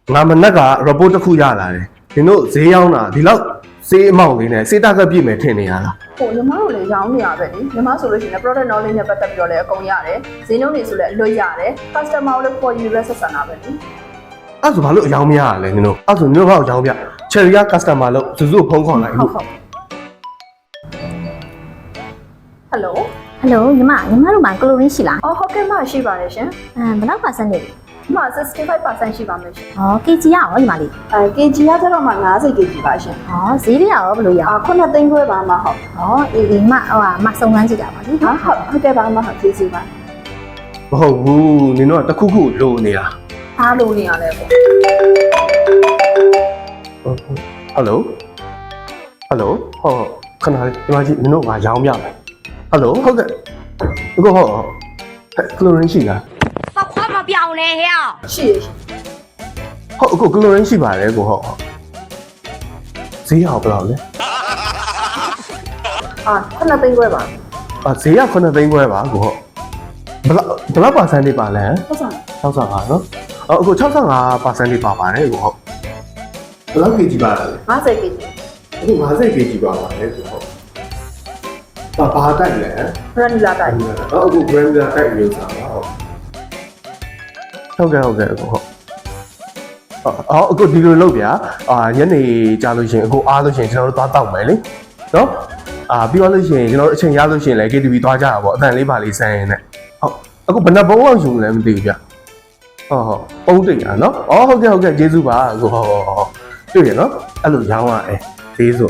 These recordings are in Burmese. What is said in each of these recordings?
ငါမနက်က report တစ်ခုရလာတယ်နင်တို့ဈေးရောက်တာဒီလောက်ဈေးအမောက်လေးနဲ့စေတကပြည့်မယ်ထင်နေရလား ဟိုညီမတို့လည်းရောင်းနေရပဲလေညီမဆိုလို့ရှိရင် product knowledge နဲ့ပတ်သက်ပြီးတော့လည်းအကုန်ရတယ်ဈေးနှုန်းတွေဆိုလည်းအလွတ်ရတယ် customer ကိုလည်း for you လည်းဆက်ဆံတာပဲလေ အဲ့ဆိုဘာလို့အယောင်မရရလဲနင်တို့အဲ့ဆိုနင်တို့ဘာကိုအယောင်ပြ cherry က customer လို့စုစုဖုန်းခေါ်လိုက် ဟုတ်ဟုတ် hello ဟယ်လိုညီမတို့မှာကလိုရင်းရှိလား အော်ဟုတ်ကဲ့မရှိပါတယ်ရှင် ဘယ်လောက်ပါစနေလဲ ဒီမှာ65%ရှိပါမယ်ရှင် kg ရရောညီမလေး kg ကကျတော့မှ90 kg ပါရှင် ဈေးလေးရောဘယ်လိုရအောင် ခုနှစ်သိန်းခွဲပါမှာဟုတ် အေးမမစုံစမ်းကြည့်ကြပါလိ ဟုတ်ကဲ့ပါမှာဟုတ်ကျေးဇူးပါ မဟုတ်ဘူးနင်တို့ကတစ်ခုခုလိုနေတာ အားလုံးနေရလဲပေါ့ ဟယ်လိုဟုတ်ခဏလေးဒီမှာကြည့်နင်တို့ကရောင်းပြမယ်ဟယ်လိုဟုတ်ကဲ့ဟုတ်ကလိုရင်းရှိလား 少夸嘛表呢呀？ ရှိရရှင် ဟုတ်အခုကလိုရင်းရှိပါတယ်ကိုဟုတ်ဈေးရောဘယ်လောက်လဲ ခုနှစ်သိန်းခွဲပါ ဈေးက9သိန်းခွဲပါကိုဟုတ်ဘယ်လောက်ပါစန်လေးပါလဲ ဟုတ်ဆန် 65နော်အခု65%လေးပါပါတယ်ကိုဟုတ်ဘယ်လောက် kg ပါလဲ 50 kg အခု50 kg ပါပါတယ်ကိုဟုတ်ဘာတိုက်လဲ granular type အခု granular type မျိုးစားပါဟုတ်ကဲ့အခုဟုတ်အခုဒီလိုလုပ်ဗျာညနေကြာလို့ရှိရင်အခုအားလို့ရှိရင်ကျွန်တော်တို့သွားတောက်မယ်လေနော်ပြီးသွားလို့ရှိရင်ကျွန်တော်တို့အချိန်ရလို့ရှိရင်လည်း KTV သွားကြတာပေါ့အတန်လေးပါလေးစမ်းရင်လည်းဟုတ်အခုဘယ်နှပုံးလောက်ယူလဲမသိဘူးဗျဟုတ်ပုံးတိတ်ရနော်ဟုတ်ကဲ့ကျေးဇူးပါအခုဟုတ်တွေ့ရနော်အဲ့လိုရောင်းရဈေးဆို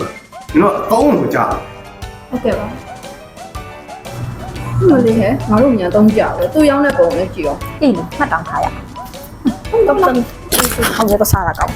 ကျွန်တော်အကောင်းလို့ကြား ဟုတ်ကဲ့ပါမလေးဟဲ့ငါတို့ညာသုံးကြပဲသူ့ရောင်းတဲ့ပုံလေးကြည့်ရော အေးမှတ်တောင်ထားရဟုတ်တော့ဟုတ်ရတော့စားတာကောင်း